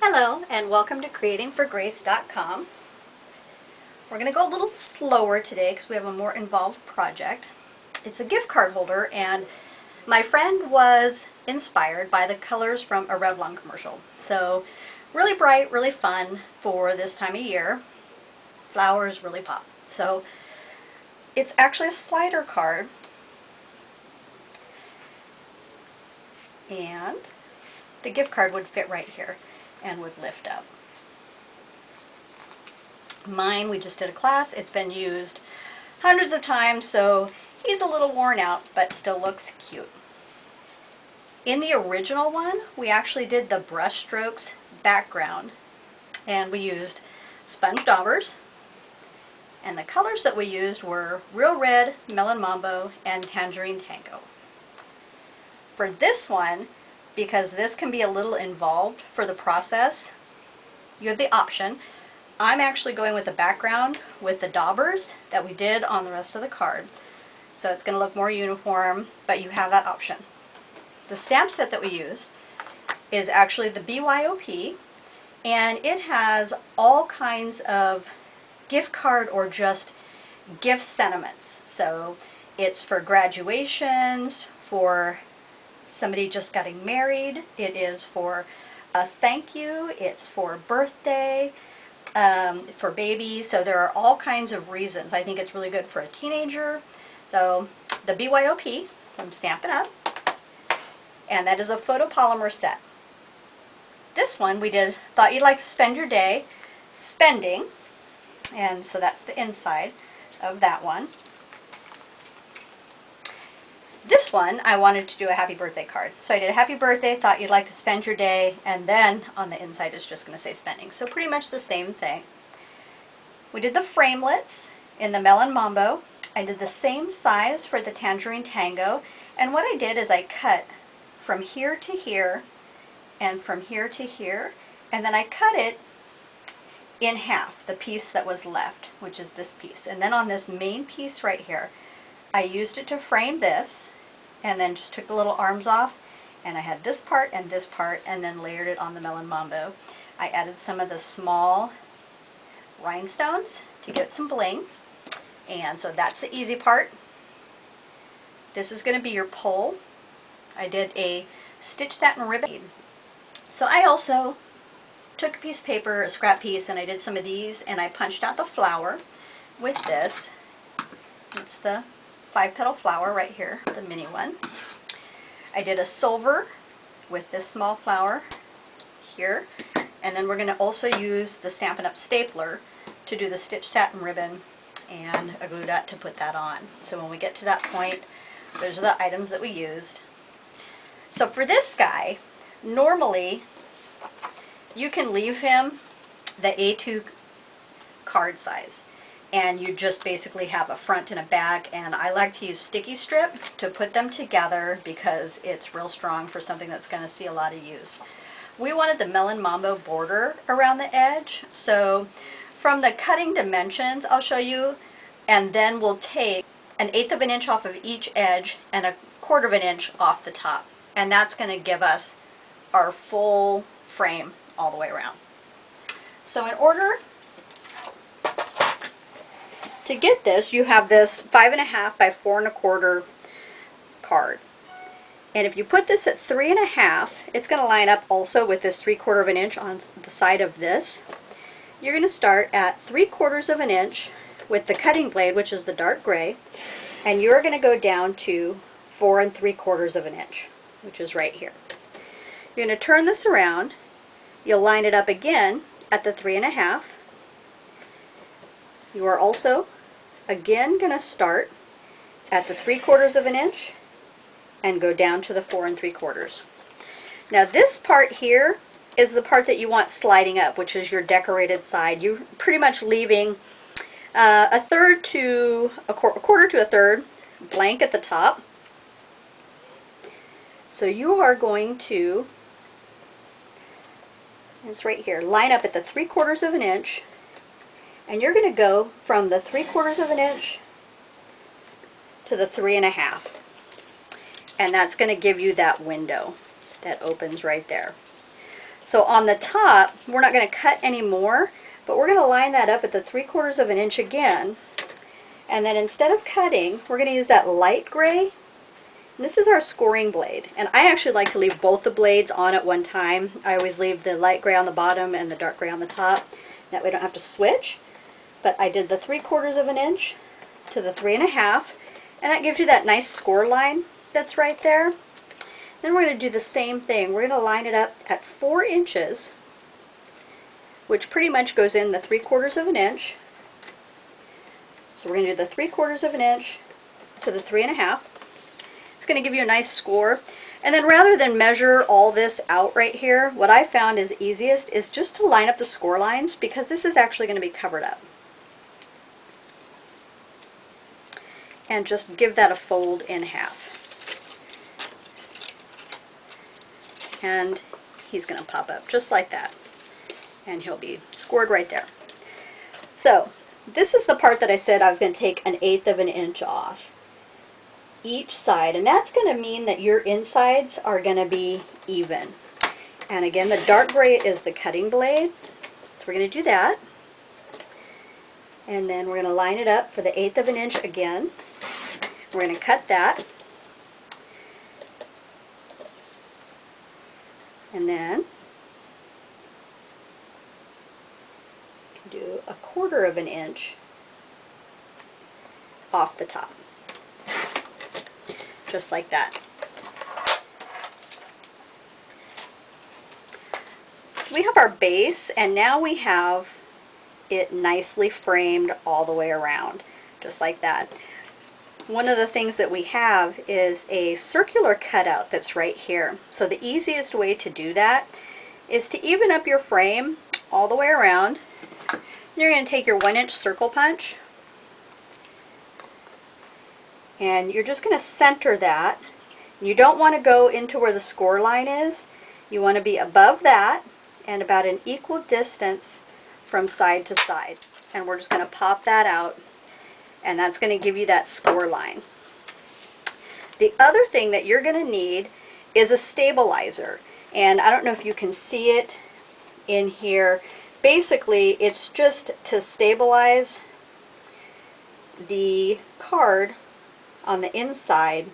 Hello and welcome to creatingforgrace.com. We're going to go a little slower today because we have a more involved project. It's a gift card holder, and my friend was inspired by the colors from a Revlon commercial. So really bright, really fun for this time of year. Flowers really pop. So it's actually a slider card, and the gift card would fit right here and would lift up. Mine, we just did a class. It's been used hundreds of times, so he's a little worn out, but still looks cute. In the original one, we actually did the brush strokes background, and we used sponge daubers, and the colors that we used were Real Red, Melon Mambo, and Tangerine Tango. For this one, because this can be a little involved for the process, you have the option. I'm actually going with the background with the daubers that we did on the rest of the card. So it's going to look more uniform, but you have that option. The stamp set that we used is actually the BYOP, and it has all kinds of gift card or just gift sentiments. So it's for graduations, for somebody just getting married, it is for a thank you, it's for birthday, for babies. So there are all kinds of reasons. I think it's really good for a teenager. So the BYOP from Stampin' Up, and that is a photopolymer set. This one we did Thought You'd Like to Spend Your Day Spending, and so that's the inside of that one. This one, I wanted to do a happy birthday card. So I did a happy birthday, thought you'd like to spend your day, and then on the inside it's just going to say spending. So pretty much the same thing. We did the framelits in the Melon Mambo. I did the same size for the Tangerine Tango, and what I did is I cut from here to here and from here to here, and then I cut it in half, the piece that was left, which is this piece. And then on this main piece right here, I used it to frame this, and then just took the little arms off, and I had this part, and then layered it on the Melon Mambo. I added some of the small rhinestones to get some bling, and so that's the easy part. This is going to be your pole. I did a stitch satin ribbon. So I also took a piece of paper, a scrap piece, and I did some of these, and I punched out the flower with this. It's the 5-petal flower right here, the mini one. I did a silver with this small flower here, and then we're going to also use the Stampin' Up stapler to do the stitch satin ribbon and a glue dot to put that on. So when we get to that point, those are the items that we used. So for this guy, normally you can leave him the A2 card size, and you just basically have a front and a back, and I like to use sticky strip to put them together because it's real strong for something that's going to see a lot of use. We wanted the Melon Mambo border around the edge, so from the cutting dimensions I'll show you, and then we'll take 1/8 of an inch off of each edge and 1/4 of an inch off the top, and that's going to give us our full frame all the way around. So in order to get this, you have this 5.5 by 4.25 card. And if you put this at 3.5, it's going to line up also with this 3/4 of an inch on the side of this. You're going to start at 3/4 of an inch with the cutting blade, which is the dark gray, and you're going to go down to 4 3/4 of an inch, which is right here. You're going to turn this around. You'll line it up again at the 3.5. You are also again going to start at the 3/4 of an inch and go down to the 4 3/4. Now this part here is the part that you want sliding up, which is your decorated side. You're pretty much leaving a quarter to a third blank at the top. So you are going to, it's right here, line up at the 3/4 of an inch, and you're going to go from the 3/4 of an inch to the 3.5, and that's going to give you that window that opens right there. So on the top, we're not going to cut any more, but we're going to line that up at the 3/4 of an inch again. And then instead of cutting, we're going to use that light gray. And this is our scoring blade. And I actually like to leave both the blades on at one time. I always leave the light gray on the bottom and the dark gray on the top. That way I don't have to switch. But I did the 3/4 of an inch to the 3.5, and that gives you that nice score line that's right there. Then we're going to do the same thing. We're going to line it up at 4 inches, which pretty much goes in the 3/4 of an inch. So we're going to do the 3/4 of an inch to the 3.5. It's going to give you a nice score. And then rather than measure all this out right here, what I found is easiest is just to line up the score lines, because this is actually going to be covered up. And just give that a fold in half. And he's going to pop up just like that. And he'll be scored right there. So this is the part that I said I was going to take 1/8 of an inch off each side, and that's going to mean that your insides are going to be even. And again, the dark gray is the cutting blade, so we're going to do that. And then we're going to line it up for the 1/8 of an inch again. We're going to cut that, and then do 1/4 of an inch off the top, just like that. So we have our base, and now we have it nicely framed all the way around, just like that. One of the things that we have is a circular cutout that's right here. So the easiest way to do that is to even up your frame all the way around. You're going to take your 1-inch circle punch, and you're just going to center that. You don't want to go into where the score line is. You want to be above that and about an equal distance from side to side. And we're just going to pop that out, and that's going to give you that score line. The other thing that you're going to need is a stabilizer. And I don't know if you can see it in here. Basically, it's just to stabilize the card on the inside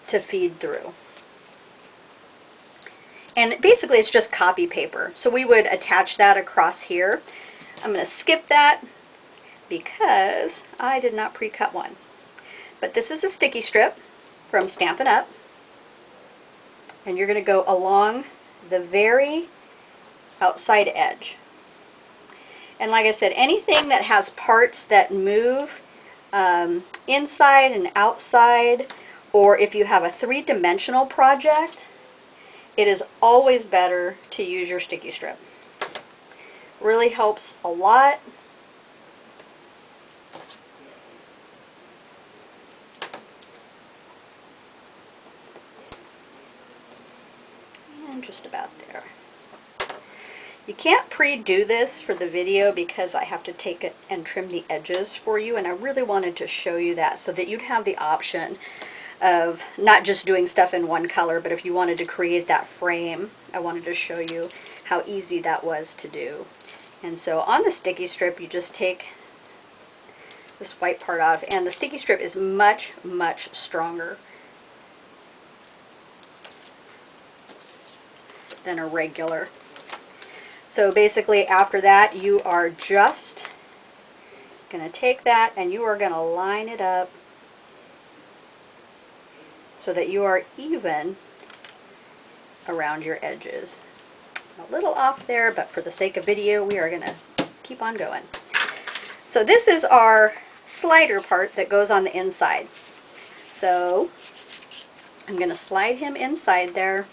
to feed through. And basically it's just copy paper. So we would attach that across here. I'm going to skip that because I did not pre-cut one. But this is a sticky strip from Stampin' Up. And you're going to go along the very outside edge. And like I said, anything that has parts that move inside and outside, or if you have a 3-dimensional project, it is always better to use your sticky strip. Really helps a lot. And just about there. You can't pre-do this for the video because I have to take it and trim the edges for you, and I really wanted to show you that so that you'd have the option of not just doing stuff in one color, but if you wanted to create that frame, I wanted to show you how easy that was to do. And so on the sticky strip, you just take this white part off, and the sticky strip is much, much stronger than a regular. So basically after that, you are just going to take that and you are going to line it up so that you are even around your edges. A little off there, but for the sake of video, we are going to keep on going. So this is our slider part that goes on the inside. So I'm going to slide him inside there.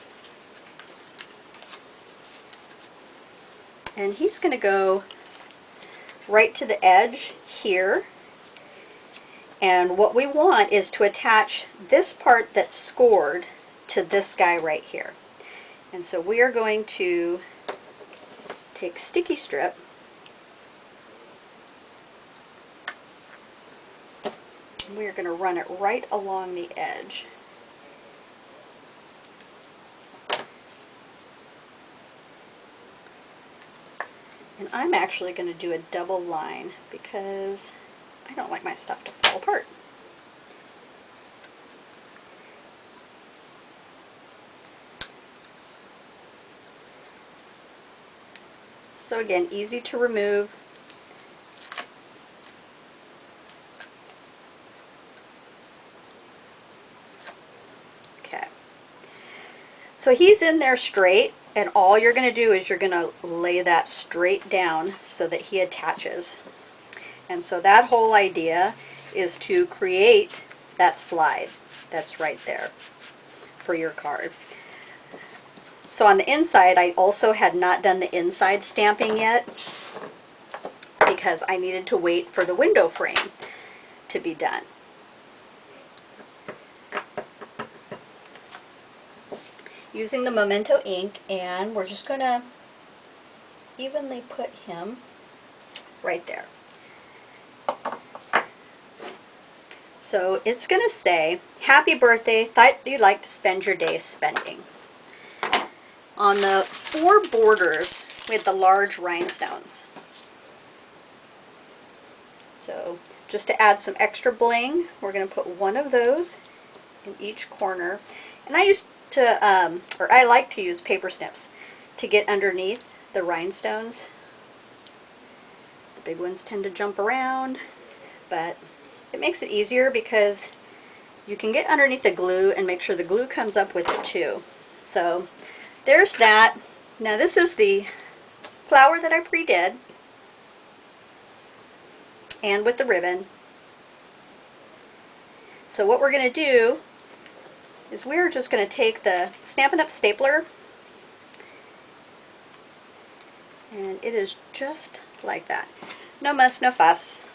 And he's going to go right to the edge here. And what we want is to attach this part that's scored to this guy right here. And so we are going to take sticky strip and we are going to run it right along the edge. And I'm actually going to do a double line because I don't like my stuff to fall apart. So again, easy to remove. Okay. So he's in there straight, and all you're going to do is you're going to lay that straight down so that he attaches. And so that whole idea is to create that slide that's right there for your card. So on the inside, I also had not done the inside stamping yet because I needed to wait for the window frame to be done. Using the Memento ink, and we're just going to evenly put him right there. So it's going to say, "Happy birthday, thought you'd like to spend your day spending." On the 4 borders, we had the large rhinestones. So just to add some extra bling, we're going to put one of those in each corner. And I used to, I like to use paper snips to get underneath the rhinestones. The big ones tend to jump around, but it makes it easier because you can get underneath the glue and make sure the glue comes up with it too. So there's that. Now this is the flower that I pre-did, and with the ribbon. So what we're going to do is we're just going to take the Stampin' Up! Stapler, and it is just like that. No muss, no fuss.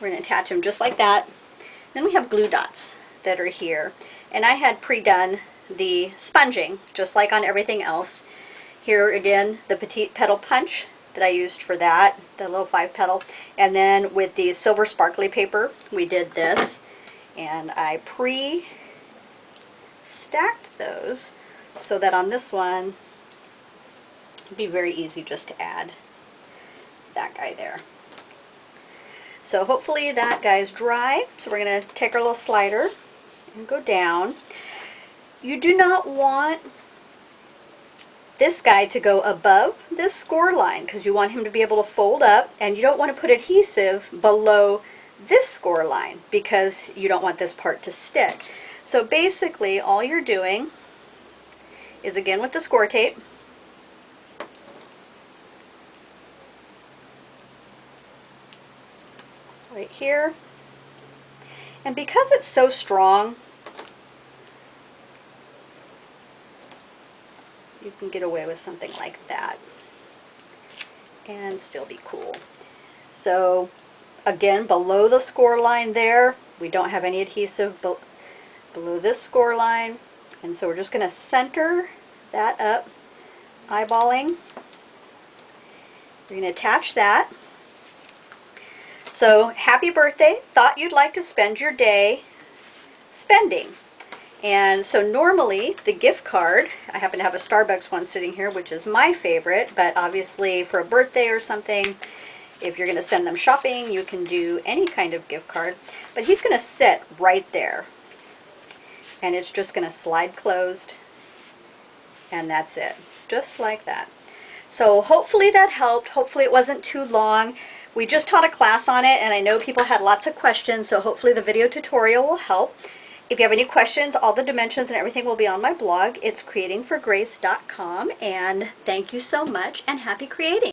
We're going to attach them just like that. Then we have glue dots that are here. And I had pre-done the sponging, just like on everything else. Here again, the petite petal punch that I used for that, the little 5 petal. And then with the silver sparkly paper, we did this. And I pre-stacked those so that on this one, it'd be very easy just to add that guy there. So hopefully that guy's dry. So we're going to take our little slider and go down. You do not want this guy to go above this score line because you want him to be able to fold up, and you don't want to put adhesive below this score line because you don't want this part to stick. So basically all you're doing is, again with the score tape, right here, and because it's so strong, you can get away with something like that and still be cool. So again, below the score line there, we don't have any adhesive below this score line, and so we're just going to center that up, eyeballing. We're going to attach that. So, happy birthday, thought you'd like to spend your day spending. And so normally the gift card, I happen to have a Starbucks one sitting here, which is my favorite, but obviously for a birthday or something, if you're going to send them shopping, you can do any kind of gift card. But he's going to sit right there, and it's just going to slide closed, and that's it, just like that. So hopefully that helped. Hopefully it wasn't too long. We just taught a class on it, and I know people had lots of questions, so hopefully the video tutorial will help. If you have any questions, all the dimensions and everything will be on my blog. It's creatingforgrace.com, and thank you so much, and happy creating!